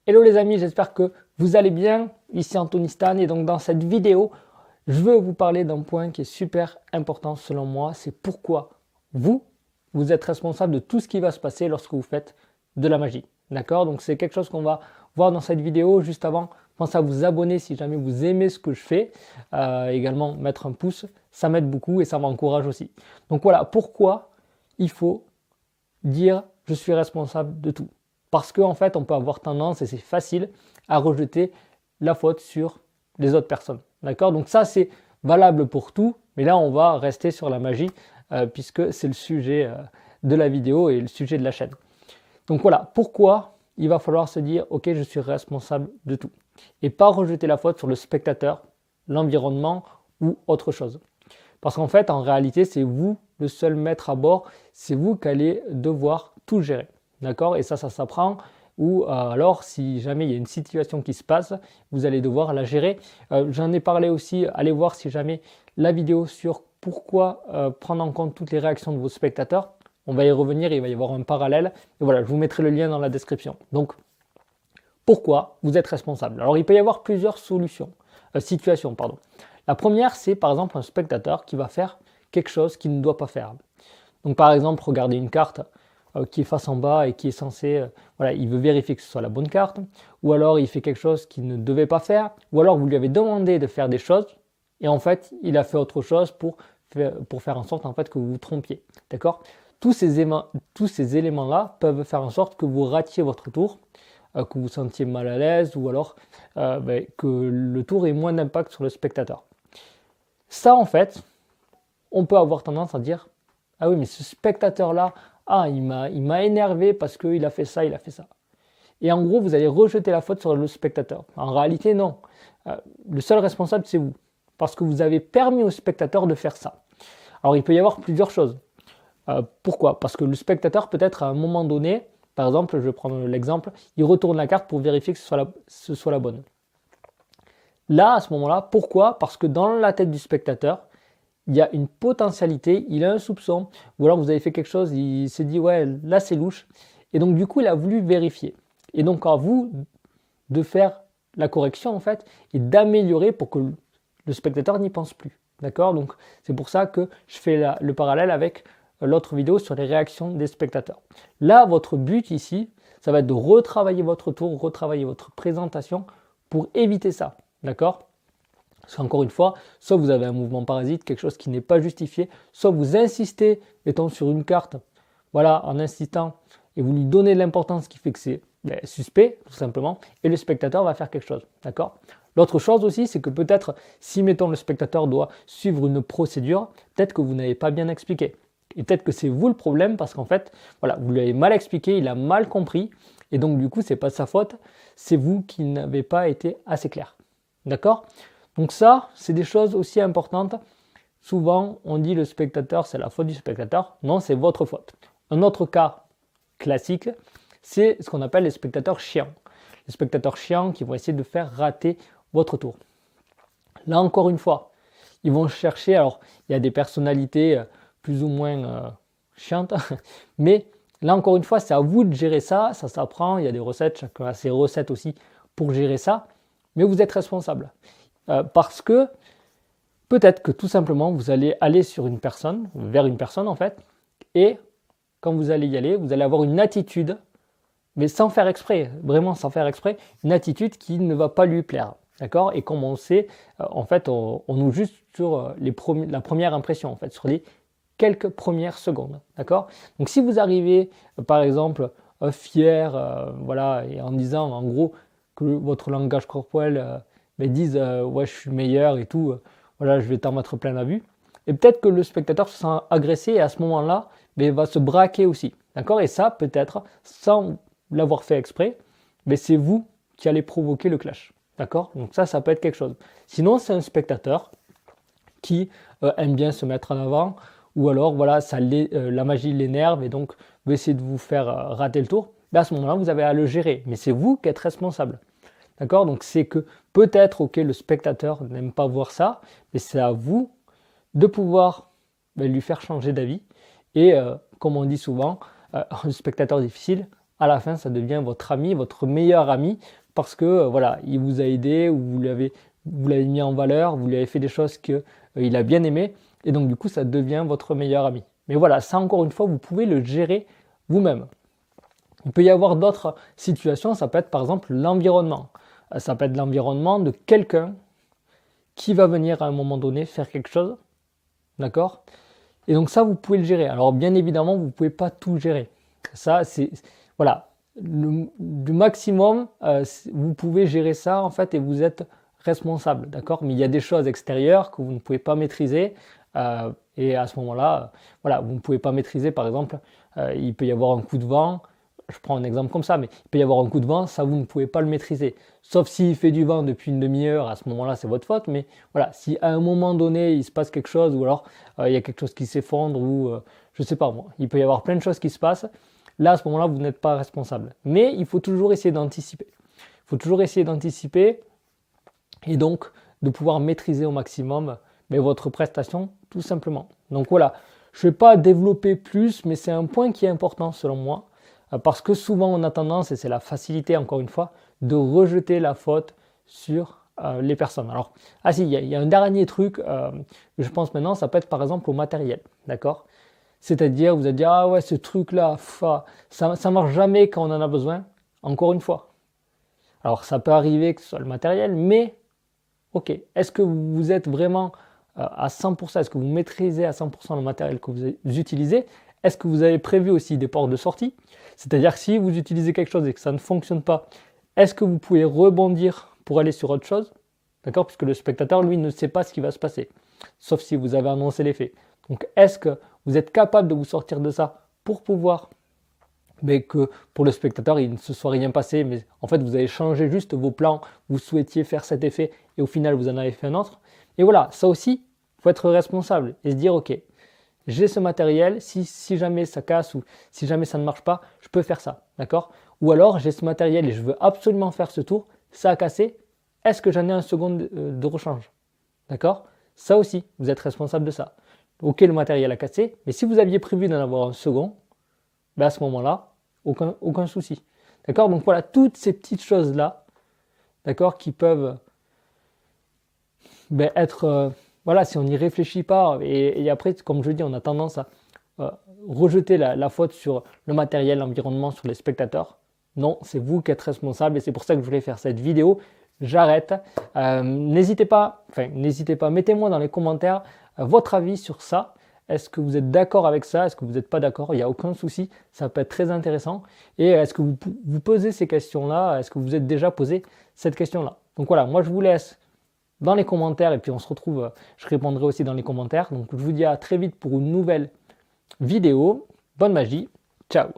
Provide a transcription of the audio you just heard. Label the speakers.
Speaker 1: Hello les amis, j'espère que vous allez bien. Ici Anthony Stan et donc dans cette vidéo, je veux vous parler d'un point qui est super important selon moi. C'est pourquoi vous êtes responsable de tout ce qui va se passer lorsque vous faites de la magie. D'accord? Donc c'est quelque chose qu'on va voir dans cette vidéo. Juste avant, pensez à vous abonner si jamais vous aimez ce que je fais. Également mettre un pouce, ça m'aide beaucoup et ça m'encourage aussi. Donc voilà, pourquoi il faut dire je suis responsable de tout. Parce qu'en fait, on peut avoir tendance, et c'est facile, à rejeter la faute sur les autres personnes. D'accord? Donc ça, c'est valable pour tout, mais là, on va rester sur la magie, puisque c'est le sujet de la vidéo et le sujet de la chaîne. Donc voilà, pourquoi il va falloir se dire, ok, je suis responsable de tout. Et pas rejeter la faute sur le spectateur, l'environnement ou autre chose. Parce qu'en fait, en réalité, c'est vous le seul maître à bord, c'est vous qui allez devoir tout gérer. D'accord? Et ça s'apprend. Ou alors, si jamais il y a une situation qui se passe, vous allez devoir la gérer. J'en ai parlé aussi, allez voir si jamais la vidéo sur pourquoi prendre en compte toutes les réactions de vos spectateurs. On va y revenir, il va y avoir un parallèle. Et voilà, je vous mettrai le lien dans la description. Donc, pourquoi vous êtes responsable? Alors, il peut y avoir plusieurs situations. La première, c'est par exemple un spectateur qui va faire quelque chose qu'il ne doit pas faire. Donc par exemple, regardez une carte qui est face en bas et qui est censée, voilà, il veut vérifier que ce soit la bonne carte, ou alors il fait quelque chose qu'il ne devait pas faire, ou alors vous lui avez demandé de faire des choses, et en fait, il a fait autre chose pour faire en sorte en fait que vous vous trompiez. D'accord? Tous ces éléments-là peuvent faire en sorte que vous ratiez votre tour, que vous vous sentiez mal à l'aise, ou alors que le tour ait moins d'impact sur le spectateur. Ça, en fait, on peut avoir tendance à dire « Ah oui, mais ce spectateur-là, il m'a énervé parce qu'il a fait ça, il a fait ça. » Et en gros, vous allez rejeter la faute sur le spectateur. En réalité, non. Le seul responsable, c'est vous. Parce que vous avez permis au spectateur de faire ça. Alors, il peut y avoir plusieurs choses. Pourquoi? Parce que le spectateur, peut-être à un moment donné, par exemple, je vais prendre l'exemple, il retourne la carte pour vérifier que ce soit la bonne. Là, à ce moment-là, pourquoi? Parce que dans la tête du spectateur, il y a une potentialité, il a un soupçon, ou alors vous avez fait quelque chose, il s'est dit ouais, là c'est louche, et donc du coup il a voulu vérifier. Et donc à vous de faire la correction en fait, et d'améliorer pour que le spectateur n'y pense plus. D'accord? Donc c'est pour ça que je fais le parallèle avec l'autre vidéo sur les réactions des spectateurs. Là, votre but ici, ça va être de retravailler votre tour, retravailler votre présentation pour éviter ça. D'accord? Parce qu'encore une fois, soit vous avez un mouvement parasite, quelque chose qui n'est pas justifié, soit vous insistez, étant sur une carte, voilà, en insistant, et vous lui donnez l'importance qui fait que c'est suspect, tout simplement, et le spectateur va faire quelque chose. D'accord? L'autre chose aussi, c'est que peut-être, si mettons le spectateur doit suivre une procédure, peut-être que vous n'avez pas bien expliqué. Et peut-être que c'est vous le problème, parce qu'en fait, voilà, vous lui avez mal expliqué, il a mal compris, et donc du coup, c'est pas de sa faute, c'est vous qui n'avez pas été assez clair. D'accord? Donc ça, c'est des choses aussi importantes. Souvent, on dit le spectateur, c'est la faute du spectateur. Non, c'est votre faute. Un autre cas classique, c'est ce qu'on appelle les spectateurs chiants. Les spectateurs chiants qui vont essayer de faire rater votre tour. Là, encore une fois, ils vont chercher, alors il y a des personnalités plus ou moins chiantes, mais là, encore une fois, c'est à vous de gérer ça. Ça s'apprend, il y a des recettes, chacun a ses recettes aussi pour gérer ça, mais vous êtes responsable. Parce que peut-être que tout simplement vous allez aller vers une personne en fait, et quand vous allez y aller, vous allez avoir une attitude, mais sans faire exprès, vraiment sans faire exprès, une attitude qui ne va pas lui plaire. D'accord? Et comme on sait, en fait, on nous juge sur la première impression, en fait, sur les quelques premières secondes. D'accord? Donc si vous arrivez, par exemple, fier, voilà, et en disant en gros que votre langage corporel disent ouais, je suis le meilleur et tout, voilà, je vais t'en mettre plein la vue. Et peut-être que le spectateur se sent agressé et à ce moment-là, va se braquer aussi. D'accord? Et ça, peut-être, sans l'avoir fait exprès, mais c'est vous qui allez provoquer le clash. D'accord? Donc ça peut être quelque chose. Sinon, c'est un spectateur qui aime bien se mettre en avant, ou alors voilà, la magie l'énerve et donc veut essayer de vous faire rater le tour. À ce moment-là, vous avez à le gérer, mais c'est vous qui êtes responsable. D'accord? Donc c'est que peut-être, ok, le spectateur n'aime pas voir ça, mais c'est à vous de pouvoir lui faire changer d'avis. Et comme on dit souvent, un spectateur difficile à la fin, ça devient votre ami, votre meilleur ami, parce que voilà, il vous a aidé, ou vous l'avez mis en valeur, vous lui avez fait des choses qu'il a bien aimé, et donc du coup, ça devient votre meilleur ami. Mais voilà, ça encore une fois, vous pouvez le gérer vous-même. Il peut y avoir d'autres situations, ça peut être par exemple l'environnement. Ça peut être l'environnement de quelqu'un qui va venir à un moment donné faire quelque chose, d'accord? Et donc ça, vous pouvez le gérer. Alors bien évidemment, vous ne pouvez pas tout gérer. Ça, c'est, voilà, du maximum, vous pouvez gérer ça en fait et vous êtes responsable, d'accord? Mais il y a des choses extérieures que vous ne pouvez pas maîtriser et à ce moment-là, voilà, vous ne pouvez pas maîtriser. Par exemple, il peut y avoir un coup de vent. Je prends un exemple comme ça, mais il peut y avoir un coup de vent, ça vous ne pouvez pas le maîtriser. Sauf s'il fait du vent depuis une demi-heure, à ce moment-là c'est votre faute, mais voilà, si à un moment donné il se passe quelque chose, ou alors il y a quelque chose qui s'effondre, ou je sais pas moi, il peut y avoir plein de choses qui se passent, là à ce moment-là vous n'êtes pas responsable. Mais il faut toujours essayer d'anticiper. Il faut toujours essayer d'anticiper et donc de pouvoir maîtriser au maximum votre prestation tout simplement. Donc voilà, je ne vais pas développer plus, mais c'est un point qui est important selon moi. Parce que souvent on a tendance, et c'est la facilité encore une fois, de rejeter la faute sur les personnes. Alors, si, il y a un dernier truc que je pense maintenant, ça peut être par exemple au matériel, d'accord? C'est-à-dire, vous allez dire, ah ouais, ce truc-là, ça marche jamais quand on en a besoin, encore une fois. Alors, ça peut arriver que ce soit le matériel, mais, ok, est-ce que vous êtes vraiment à 100%, est-ce que vous maîtrisez à 100% le matériel que vous utilisez? Est-ce que vous avez prévu aussi des portes de sortie? C'est-à-dire que si vous utilisez quelque chose et que ça ne fonctionne pas, est-ce que vous pouvez rebondir pour aller sur autre chose? D'accord? Puisque le spectateur, lui, ne sait pas ce qui va se passer, sauf si vous avez annoncé les faits. Donc, est-ce que vous êtes capable de vous sortir de ça pour pouvoir, mais que pour le spectateur, il ne se soit rien passé, mais en fait, vous avez changé juste vos plans, vous souhaitiez faire cet effet et au final, vous en avez fait un autre. Et voilà, ça aussi, il faut être responsable et se dire, ok, j'ai ce matériel, si jamais ça casse ou si jamais ça ne marche pas, je peux faire ça, d'accord? Ou alors j'ai ce matériel et je veux absolument faire ce tour, ça a cassé, est-ce que j'en ai un second de rechange? D'accord? Ça aussi, vous êtes responsable de ça. Ok, le matériel a cassé, mais si vous aviez prévu d'en avoir un second, à ce moment-là, aucun souci. D'accord? Donc voilà, toutes ces petites choses-là, d'accord, qui peuvent être... voilà, si on n'y réfléchit pas, et après, comme je dis, on a tendance à rejeter la faute sur le matériel, l'environnement, sur les spectateurs. Non, c'est vous qui êtes responsable et c'est pour ça que je voulais faire cette vidéo. J'arrête. N'hésitez pas, mettez-moi dans les commentaires votre avis sur ça. Est-ce que vous êtes d'accord avec ça? Est-ce que vous n'êtes pas d'accord? Il n'y a aucun souci, ça peut être très intéressant. Et est-ce que vous posez ces questions-là? Est-ce que vous êtes déjà posé cette question-là? Donc voilà, moi je vous laisse dans les commentaires et puis on se retrouve, je répondrai aussi dans les commentaires. Donc je vous dis à très vite pour une nouvelle vidéo. Bonne magie, ciao!